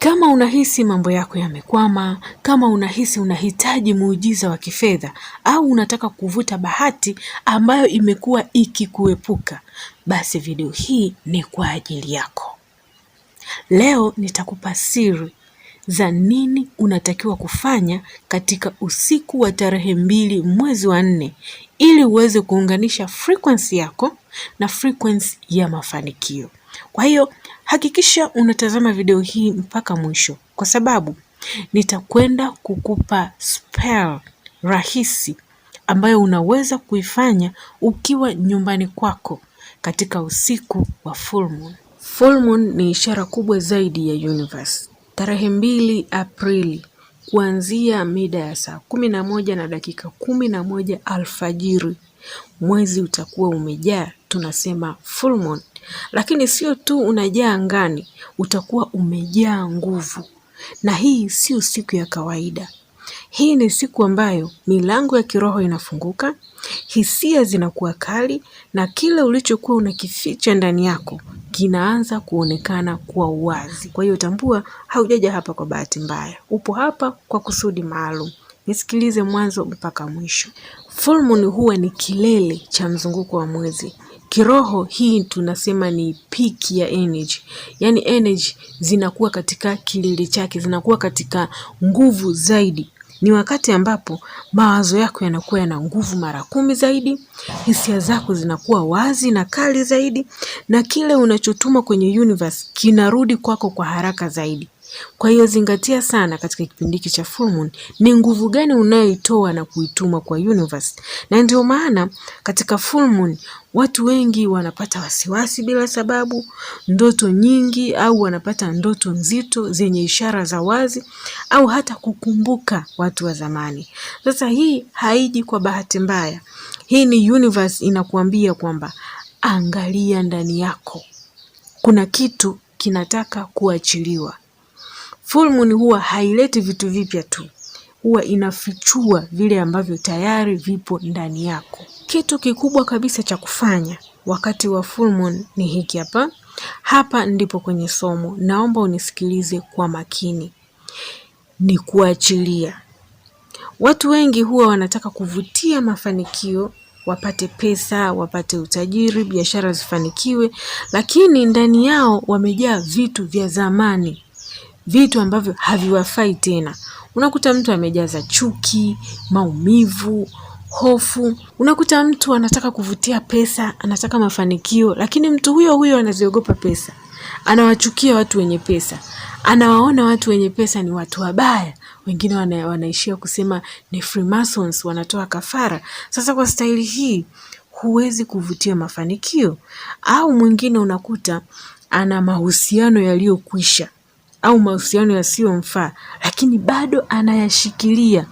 Kama unahisi mambo yako yamekwama, kama unahisi unahitaji muujiza wa kifedha au unataka kuvuta bahati ambayo imekuwa ikikuepuka, basi video hii ni kwa ajili yako. Leo nitakupa siri za nini unatakiwa kufanya katika usiku wa tarehe 2 mwezi wa 4 ili uweze kuunganisha frequency yako na frequency ya mafanikio. Kwa hiyo hakikisha unatazama video hii mpaka mwisho, kwa sababu nitakwenda kukupa spell rahisi ambayo unaweza kuifanya ukiwa nyumbani kwako katika usiku wa full moon. Full moon ni ishara kubwa zaidi ya universe. Tarehe 2 Aprili kuanzia mida ya saa 11:11 alfajiri, mwezi utakuwa umejaa, tunasema full moon. Lakini sio tu unajaa angani, utakuwa umejaa nguvu. Na hii sio siku ya kawaida. Hii ni siku ambayo milango ya kiroho inafunguka, hisia zinakuwa kali, na kile ulichokuwa unakificha ndani yako kinaanza kuonekana kwa uwazi. Kwa hiyo tambua, haujaja hapa kwa bahati mbaya. Upo hapa kwa kusudi maalum. Nisikilize mwanzo mpaka mwisho. Full moon huwa ni kilele cha mzunguko wa mwezi. Kiroho hii tunasema ni peak ya energy. Yaani energy zinakuwa katika kilele chake, zinakuwa katika nguvu zaidi. Ni wakati ambapo mawazo yako yanakuwa yana nguvu mara 10 zaidi, hisia zako zinakuwa wazi na kali zaidi, na kile unachotuma kwenye universe kinarudi kwako kwa haraka zaidi. Kwa hiyo zingatia sana katika kipindi hiki cha full moon ni nguvu gani unayoitoa na kuituma kwa universe. Na ndio maana katika full moon watu wengi wanapata wasiwasi bila sababu, ndoto nyingi, au wanapata ndoto nzito zenye ishara za wazi, au hata kukumbuka watu wa zamani. Sasa hii haiji kwa bahati mbaya. Hii ni universe inakuambia kwamba angalia ndani yako, kuna kitu kinataka kuachiliwa. Full moon huwa haileti vitu vipya tu, huwa inafichua vile ambavyo tayari vipo ndani yako. Kitu kikubwa kabisa cha kufanya wakati wa full moon ni hiki hapa. Hapa ndipo kwenye somo, naomba unisikilize kwa makini. Ni kuachilia. Watu wengi huwa wanataka kuvutia mafanikio, wapate pesa, wapate utajiri, biashara zifanikiwe, lakini ndani yao wamejaa vitu vya zamani, vitu ambavyo haviwafai tena. Unakuta mtu amejaza chuki, maumivu, hofu. Unakuta mtu anataka kuvutia pesa, anataka mafanikio, lakini mtu huyo huyo anaziogopa pesa. Anawachukia watu wenye pesa. Anawaona watu wenye pesa ni watu wabaya. Wengine wanaishia kusema ni Freemasons, wanatoa kafara. Sasa kwa staili hii huwezi kuvutia mafanikio. Au mwingine unakuta ana mahusiano yaliyokwisha au mahusiano yasiyomfaa, lakini bado anayashikilia.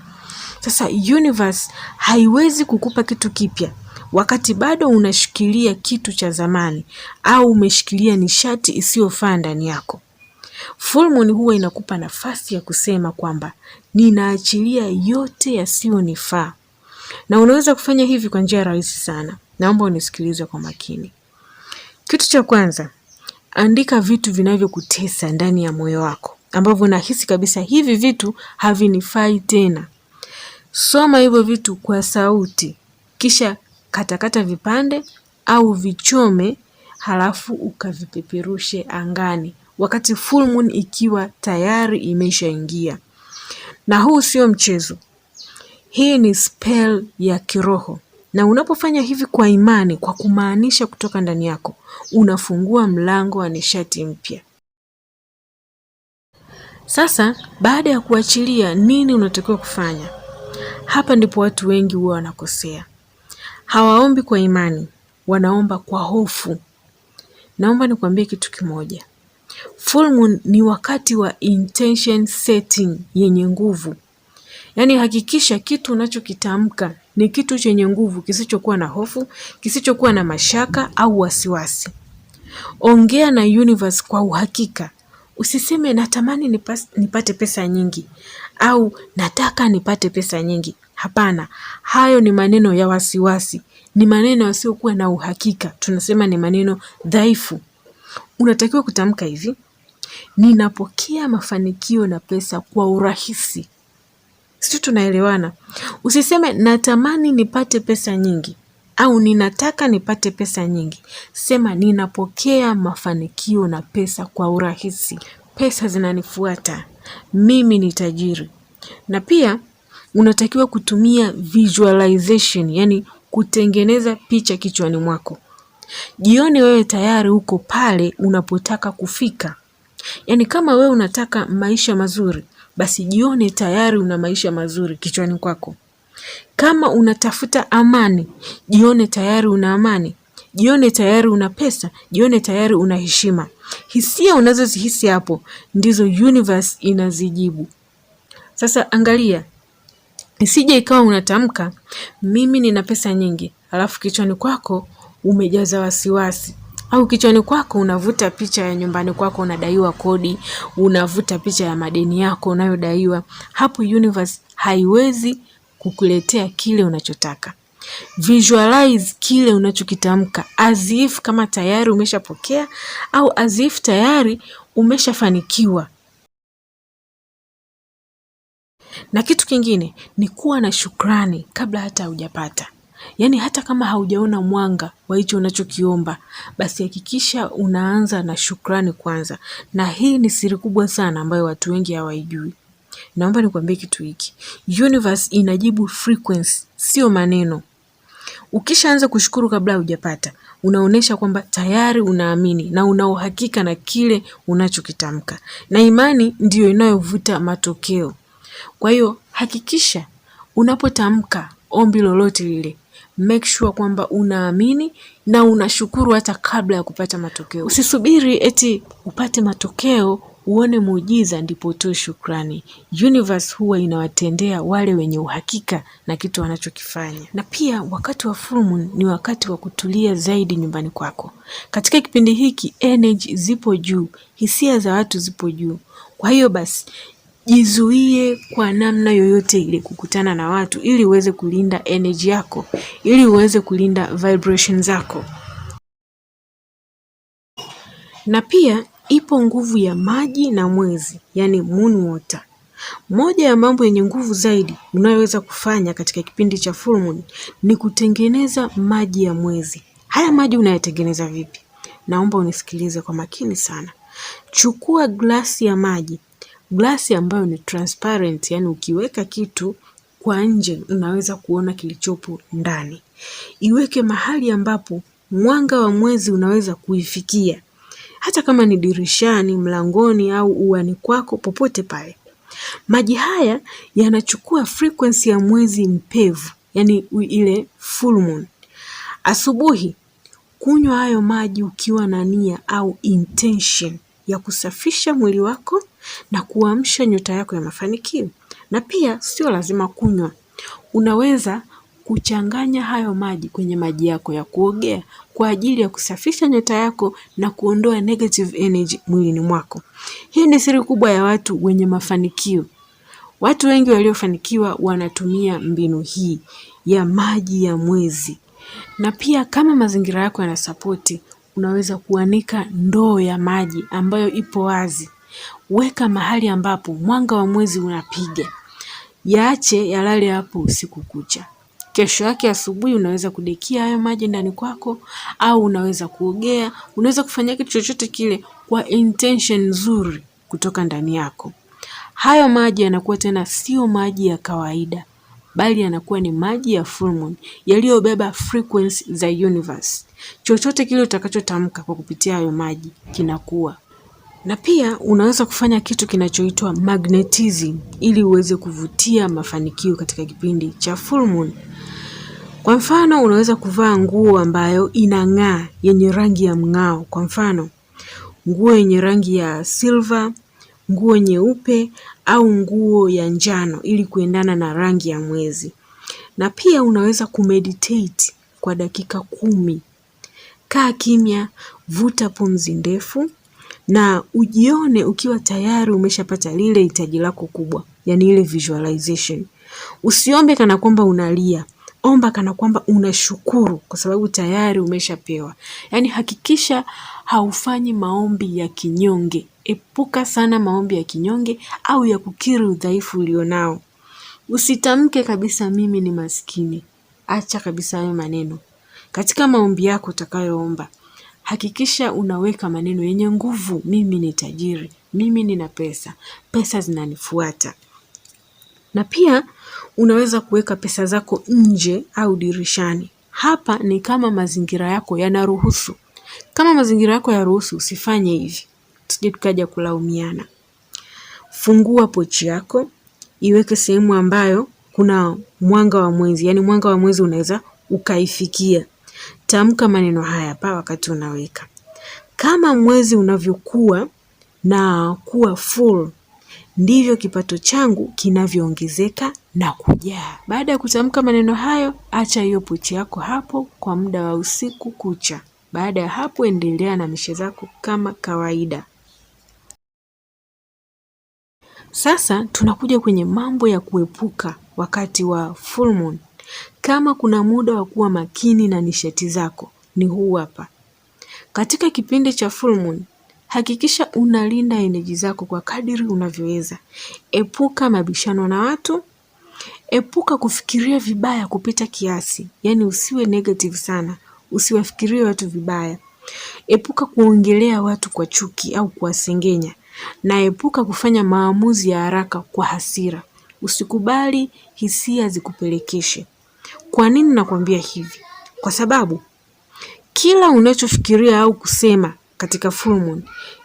Sasa universe haiwezi kukupa kitu kipya wakati bado unashikilia kitu cha zamani, au umeshikilia nishati isiyofaa ndani yako. Full moon huwa inakupa nafasi ya kusema kwamba ninaachilia yote yasiyonifaa. Na unaweza kufanya hivi kwa njia rahisi sana. Naomba unisikilize kwa makini. Kitu cha kwanza, andika vitu vinavyokutesa ndani ya moyo wako, ambavyo unahisi kabisa hivi vitu havinifai tena. Soma hivyo vitu kwa sauti, kisha katakata vipande au vichome, halafu ukavipeperushe angani wakati full moon ikiwa tayari imeshaingia. Na huu sio mchezo. Hii ni spell ya kiroho. Na unapofanya hivi kwa imani, kwa kumaanisha kutoka ndani yako, unafungua mlango wa nishati mpya. Sasa baada ya kuachilia, nini unatakiwa kufanya? Hapa ndipo watu wengi huwa wanakosea. Hawaombi kwa imani, wanaomba kwa hofu. Naomba nikwambie kitu kimoja. Full moon ni wakati wa intention setting yenye nguvu. Yaani hakikisha kitu unachokitamka ni kitu chenye nguvu, kisichokuwa na hofu, kisichokuwa na mashaka au wasiwasi. Ongea na universe kwa uhakika. Usiseme natamani nipate pesa nyingi au nataka nipate pesa nyingi. Hapana, hayo ni maneno ya wasiwasi. Ni maneno yasiyokuwa na uhakika. Tunasema ni maneno dhaifu. Unatakiwa kutamka hivi: ninapokea mafanikio na pesa kwa urahisi. Sisi tunaelewana? Usiseme natamani nipate pesa nyingi au ninataka nipate pesa nyingi. Sema ninapokea mafanikio na pesa kwa urahisi. Pesa zinanifuata. Mimi ni tajiri. Na pia unatakiwa kutumia visualization, yani kutengeneza picha kichwani mwako. Jione wewe tayari uko pale unapotaka kufika. Yani kama wewe unataka maisha mazuri, basi jione tayari una maisha mazuri kichwani kwako. Kama unatafuta amani, jione tayari una amani. Jione tayari una pesa, jione tayari una heshima. Hisia unazozihisi hapo ndizo universe inazijibu. Sasa angalia, isije ikawa unatamka mimi nina pesa nyingi, alafu kichwani kwako umejaza wasiwasi. Au kichwani kwako unavuta picha ya nyumbani kwako unadaiwa kodi, unavuta picha ya madeni yako unayodaiwa. Hapo universe haiwezi kukuletea kile unachotaka. Visualize kile unachokitamka as if kama tayari umeshapokea au as if tayari umeshafanikiwa. Na kitu kingine ni kuwa na shukrani kabla hata hujapata. Yaani hata kama haujaona mwanga wa hicho unachokiomba, basi hakikisha unaanza na shukrani kwanza. Na hii ni siri kubwa sana ambayo watu wengi hawaijui. Naomba nikwambie kitu hiki. Universe inajibu frequency, sio maneno. Ukishaanza kushukuru kabla hujapata, unaonesha kwamba tayari unaamini na una uhakika na kile unachokitamka. Na imani ndiyo inayovuta matokeo. Kwa hiyo hakikisha unapotamka ombi lolote lile, make sure kwamba unaamini na unashukuru hata kabla ya kupata matokeo. Usisubiri eti upate matokeo uone muujiza ndipo utoe shukrani. Universe huwa inawatendea wale wenye uhakika na kitu wanachokifanya. Na pia wakati wa full moon ni wakati wa kutulia zaidi nyumbani kwako. Katika kipindi hiki energy zipo juu, hisia za watu zipo juu. Kwa hiyo basi jizuie kwa namna yoyote ile kukutana na watu ili uweze kulinda energy yako, ili uweze kulinda vibration zako. Na pia ipo nguvu ya maji na mwezi, yani moon water. Moja ya mambo yenye nguvu zaidi unayoweza kufanya katika kipindi cha full moon ni kutengeneza maji ya mwezi. Haya maji unayatengeneza vipi? Naomba unisikilize kwa makini sana. Chukua glasi ya maji, glasi ambayo ni transparent, yani ukiweka kitu kwa nje unaweza kuona kilichopo ndani. Iweke mahali ambapo mwanga wa mwezi unaweza kuifikia. Hata kama ni dirishani, mlangoni au uani kwako, popote pale. Maji haya yanachukua frequency ya mwezi mpevu, yani ile full moon. Asubuhi, kunywa hayo maji ukiwa na nia au intention ya kusafisha mwili wako na kuamsha nyota yako ya mafanikio. Na pia sio lazima kunywa. Unaweza kuchanganya hayo maji kwenye maji yako ya kuogea kwa ajili ya kusafisha nyota yako na kuondoa negative energy mwilini mwako. Hii ni siri kubwa ya watu wenye mafanikio. Watu wengi waliofanikiwa wanatumia mbinu hii ya maji ya mwezi. Na pia kama mazingira yako yanasapoti, unaweza kuanika ndoo ya maji ambayo ipo wazi. Weka mahali ambapo mwanga wa mwezi unapiga. Yaache yalale hapo usiku kucha. Kesho yake asubuhi unaweza kudekia hayo maji ndani kwako au unaweza kuogea, unaweza kufanya kitu chochote kile kwa intention nzuri kutoka ndani yako. Hayo maji yanakuwa tena sio maji ya kawaida, bali yanakuwa ni maji ya full moon yaliyobeba frequency za universe. Chochote kile utakachotamka kwa kupitia hayo maji kinakuwa. Na pia unaweza kufanya kitu kinachoitwa magnetism ili uweze kuvutia mafanikio katika kipindi cha full moon. Kwa mfano unaweza kuvaa nguo ambayo inang'aa yenye rangi ya mng'ao. Kwa mfano nguo yenye rangi ya silver, nguo nyeupe au nguo ya njano ili kuendana na rangi ya mwezi. Na pia unaweza kumeditate kwa dakika 10. Kaa kimya, vuta pumzi ndefu na ujione ukiwa tayari umeshapata lile hitaji lako kubwa, yani ile visualization. Usiombe kana kwamba unalia, omba kana kwamba unashukuru kwa sababu tayari umeshapewa. Yani hakikisha haufanyi maombi ya kinyonge Epuka sana maombi ya kinyonge au ya kukiri udhaifu ulionao. Usitamke kabisa mimi ni maskini. Acha kabisa hayo maneno. Katika maombi yako utakayoomba, hakikisha unaweka maneno yenye nguvu. Mimi ni tajiri, mimi nina pesa, pesa zinanifuata. Na pia unaweza kuweka pesa zako nje au dirishani. Hapa ni kama mazingira yako yanaruhusu. Kama mazingira yako yaruhusu, usifanye hivi, tusije tukaja kulaumiana. Fungua pochi yako, iweke sehemu ambayo kuna mwanga wa mwezi, yani mwanga wa mwezi unaweza ukaifikia. Tamka maneno haya hapa wakati unaweka. Kama mwezi unavyokuwa na kuwa full, ndivyo kipato changu kinavyoongezeka na kujaa. Baada ya kutamka maneno hayo, acha hiyo pochi yako hapo kwa muda wa usiku kucha. Baada ya hapo, endelea na mishe zako kama kawaida. Sasa tunakuja kwenye mambo ya kuepuka wakati wa full moon. Kama kuna muda wa kuwa makini na nishati zako, ni huu hapa. Katika kipindi cha full moon, hakikisha unalinda energy zako kwa kadiri unavyoweza. Epuka mabishano na watu. Epuka kufikiria vibaya kupita kiasi. Yani usiwe negative sana. Usiwafikirie watu vibaya. Epuka kuongelea watu kwa chuki au kuwasengenya. Na epuka kufanya maamuzi ya haraka kwa hasira. Usikubali hisia zikupelekeshe. Kwa nini nakwambia hivi? Kwa sababu kila unachofikiria au kusema katika full moon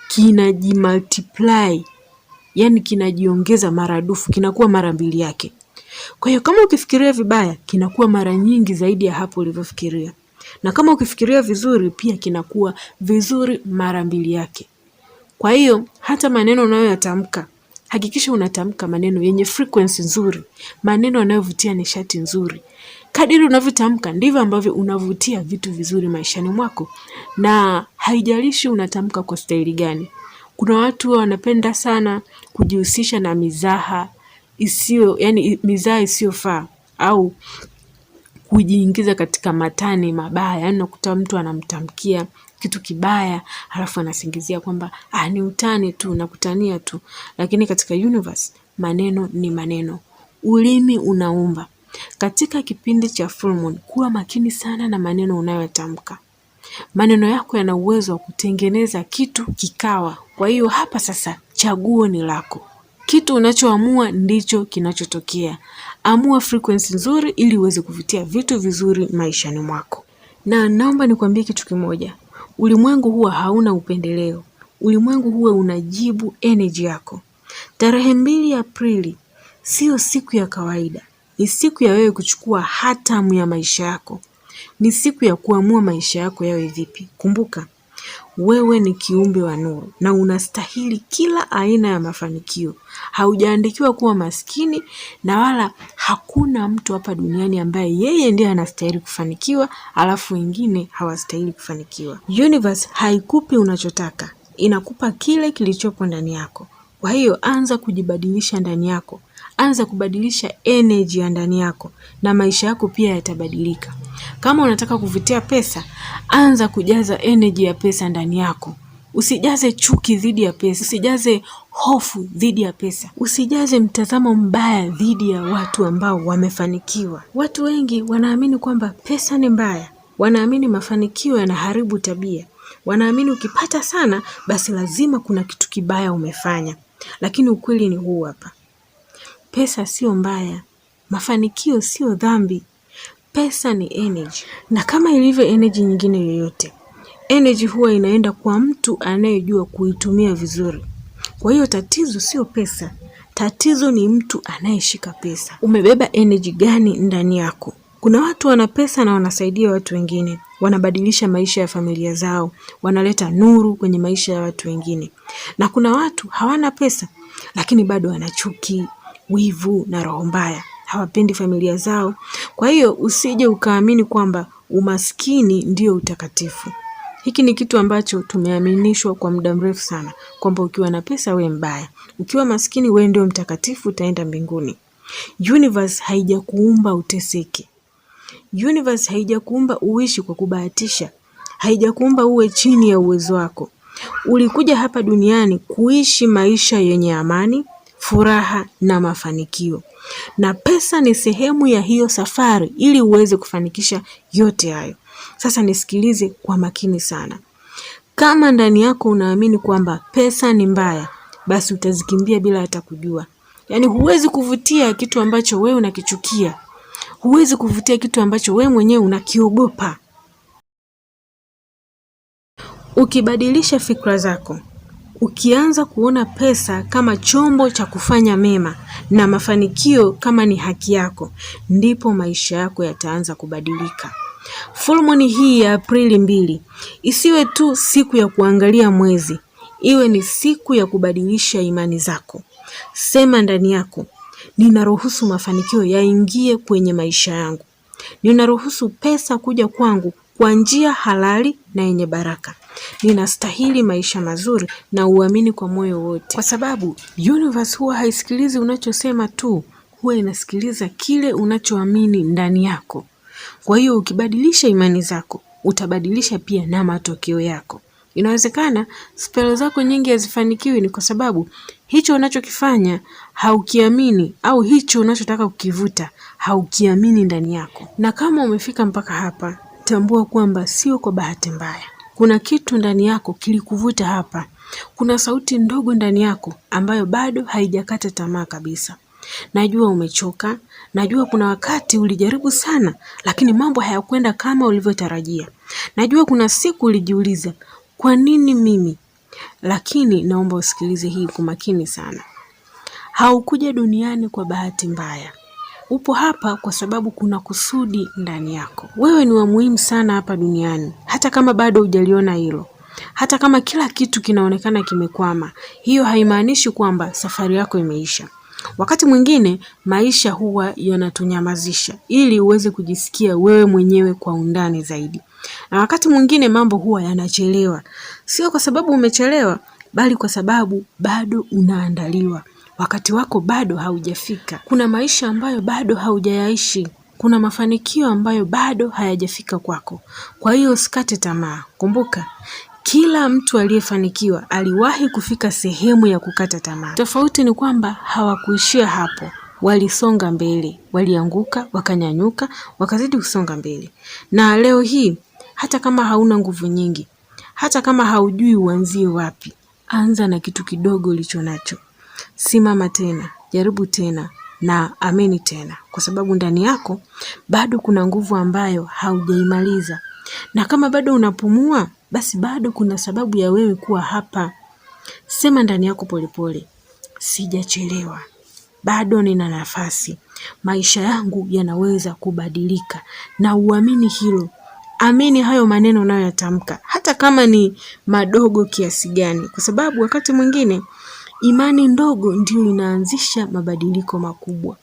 kinajimultiply, yani kinajiongeza maradufu, kinakuwa mara 2 yake. Kwa hiyo kama ukifikiria vibaya, kinakuwa mara nyingi zaidi ya hapo ulivyofikiria. Na kama ukifikiria vizuri, pia kinakuwa vizuri mara 2 yake. Kwa hiyo hata maneno unayoyatamka, hakikisha unatamka maneno yenye frequency nzuri, maneno yanayovutia nishati nzuri. Kadiri unavyotamka ndivyo ambavyo unavutia vitu vizuri maishani mwako, na haijalishi unatamka kwa staili gani. Kuna watu wanapenda sana kujihusisha na mizaha mizaha isiyofaa au kujiingiza katika matani mabaya. Yani unakuta mtu anamtamkia kitu kibaya halafu anasingizia kwamba ni utani tu, nakutania tu. Lakini katika universe maneno ni maneno. Ulimi unaumba. Katika kipindi cha full moon, kuwa makini sana na maneno unayotamka. Maneno yako yana uwezo wa kutengeneza kitu kikawa. Kwa hiyo hapa sasa chaguo ni lako. Kitu unachoamua ndicho kinachotokea. Amua frequency nzuri ili uweze kuvutia vitu vizuri maishani mwako. Na naomba nikwambie kitu kimoja. Ulimwengu huwa hauna upendeleo. Ulimwengu huwa unajibu energy yako. Tarehe 2 Aprili sio siku ya kawaida. Ni siku ya wewe kuchukua hatamu ya maisha yako. Ni siku ya kuamua maisha yako yawe vipi. Kumbuka, wewe ni kiumbe wa nuru na unastahili kila aina ya mafanikio. Haujaandikiwa kuwa maskini, na wala hakuna mtu hapa duniani ambaye yeye ndiye anastahili kufanikiwa alafu wengine hawastahili kufanikiwa. Universe haikupi unachotaka, inakupa kile kilichopo ndani yako. Kwa hiyo anza kujibadilisha ndani yako. Anza kubadilisha energy ya ndani yako na maisha yako pia yatabadilika. Kama unataka kuvutia pesa, anza kujaza energy ya pesa ndani yako. Usijaze chuki dhidi ya pesa, usijaze hofu dhidi ya pesa, usijaze mtazamo mbaya dhidi ya watu ambao wamefanikiwa. Watu wengi wanaamini kwamba pesa ni mbaya, wanaamini mafanikio yanaharibu tabia, wanaamini ukipata sana basi lazima kuna kitu kibaya umefanya. Lakini ukweli ni huu hapa. Pesa sio mbaya, mafanikio sio dhambi. Pesa ni energy, na kama ilivyo energy nyingine yoyote, energy huwa inaenda kwa mtu anayejua kuitumia vizuri. Kwa hiyo tatizo sio pesa, tatizo ni mtu anayeshika pesa. Umebeba energy gani ndani yako? Kuna watu wana pesa na wanasaidia watu wengine, wanabadilisha maisha ya familia zao, wanaleta nuru kwenye maisha ya watu wengine. Na kuna watu hawana pesa lakini bado wana chuki, wivu na roho mbaya, hawapendi familia zao. Kwa hiyo usije ukaamini kwamba umaskini ndio utakatifu. Hiki ni kitu ambacho tumeaminishwa kwa muda mrefu sana, kwamba ukiwa na pesa we mbaya, ukiwa maskini we ndio mtakatifu, utaenda mbinguni. Universe haijakuumba uteseke. Universe haijakuumba uishi kwa kubahatisha. Haijakuumba uwe chini ya uwezo wako. Ulikuja hapa duniani kuishi maisha yenye amani, furaha na mafanikio. Na pesa ni sehemu ya hiyo safari ili uweze kufanikisha yote hayo. Sasa nisikilize kwa makini sana. Kama ndani yako unaamini kwamba pesa ni mbaya, basi utazikimbia bila hata kujua. Yaani huwezi kuvutia kitu ambacho wewe unakichukia. Huwezi kuvutia kitu ambacho wewe mwenyewe unakiogopa. Ukibadilisha fikra zako, ukianza kuona pesa kama chombo cha kufanya mema na mafanikio kama ni haki yako, ndipo maisha yako yataanza kubadilika. Full moon hii ya Aprili 2 isiwe tu siku ya kuangalia mwezi, iwe ni siku ya kubadilisha imani zako. Sema ndani yako, ninaruhusu mafanikio yaingie kwenye maisha yangu. Ninaruhusu pesa kuja kwangu kwa njia halali na yenye baraka. Ninastahili maisha mazuri na uamini kwa moyo wote. Kwa sababu universe huwa haisikilizi unachosema tu, huwa inasikiliza kile unachoamini ndani yako. Kwa hiyo ukibadilisha imani zako, utabadilisha pia na matokeo yako. Inawezekana spell zako nyingi hazifanikiwi ni kwa sababu hicho unachokifanya haukiamini, au hicho unachotaka kukivuta haukiamini ndani yako. Na kama umefika mpaka hapa, tambua kwamba sio kwa bahati mbaya. Kuna kitu ndani yako kilikuvuta hapa. Kuna sauti ndogo ndani yako ambayo bado haijakata tamaa kabisa. Najua umechoka, najua kuna wakati ulijaribu sana, lakini mambo hayakwenda kama ulivyotarajia. Najua kuna siku ulijiuliza, kwa nini mimi? Lakini naomba usikilize hii kwa makini sana. Haukuja duniani kwa bahati mbaya. Upo hapa kwa sababu kuna kusudi ndani yako. Wewe ni wa muhimu sana hapa duniani, hata kama bado hujaliona hilo. Hata kama kila kitu kinaonekana kimekwama, hiyo haimaanishi kwamba safari yako imeisha. Wakati mwingine maisha huwa yanatunyamazisha ili uweze kujisikia wewe mwenyewe kwa undani zaidi. Na wakati mwingine mambo huwa yanachelewa. Sio kwa sababu umechelewa, bali kwa sababu bado unaandaliwa. Wakati wako bado haujafika. Kuna maisha ambayo bado haujayaishi. Kuna mafanikio ambayo bado hayajafika kwako. Kwa hiyo usikate tamaa. Kumbuka, kila mtu aliyefanikiwa aliwahi kufika sehemu ya kukata tamaa. Tofauti ni kwamba hawakuishia hapo. Walisonga mbele, walianguka, wakanyanyuka, wakazidi kusonga mbele. Na leo hii, hata kama hauna nguvu nyingi, hata kama haujui uanzie wapi, anza na kitu kidogo ulicho nacho. Simama tena, jaribu tena na amini tena, kwa sababu ndani yako bado kuna nguvu ambayo haujaimaliza. Na kama bado unapumua, basi bado kuna sababu ya wewe kuwa hapa. Sema ndani yako polepole, sijachelewa. Bado nina nafasi. Maisha yangu yanaweza kubadilika, na uamini hilo. Amini hayo maneno unayoyatamka, hata kama ni madogo kiasi gani, kwa sababu wakati mwingine imani ndogo ndio inaanzisha mabadiliko makubwa.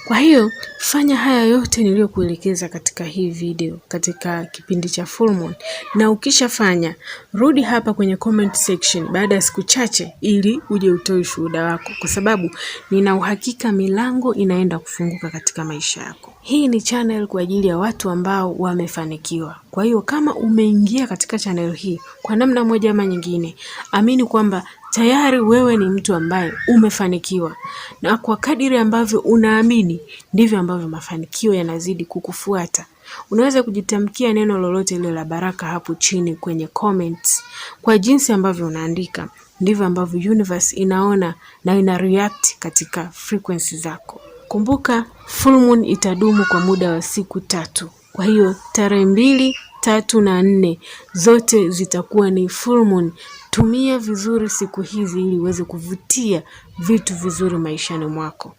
Kwa hiyo, fanya haya yote niliyokuelekeza katika hii video, katika kipindi cha Full Moon. Na ukishafanya, rudi hapa kwenye comment section baada ya siku chache ili uje utoe ushuhuda wako, kwa sababu nina uhakika milango inaenda kufunguka katika maisha yako. Hii ni channel kwa ajili ya watu ambao wamefanikiwa. Kwa hiyo kama umeingia katika channel hii kwa namna moja ama nyingine, amini kwamba tayari wewe ni mtu ambaye umefanikiwa. Na kwa kadiri ambavyo unaamini, ndivyo ambavyo mafanikio yanazidi kukufuata. Unaweza kujitamkia neno lolote ile la baraka hapo chini kwenye comments. Kwa jinsi ambavyo unaandika, ndivyo ambavyo universe inaona na ina react katika frequency zako. Kumbuka, full moon itadumu kwa muda wa siku 3. Kwa hiyo tarehe 2, 3 na 4 zote zitakuwa ni full moon. Tumia vizuri siku hizi ili uweze kuvutia vitu vizuri maishani mwako.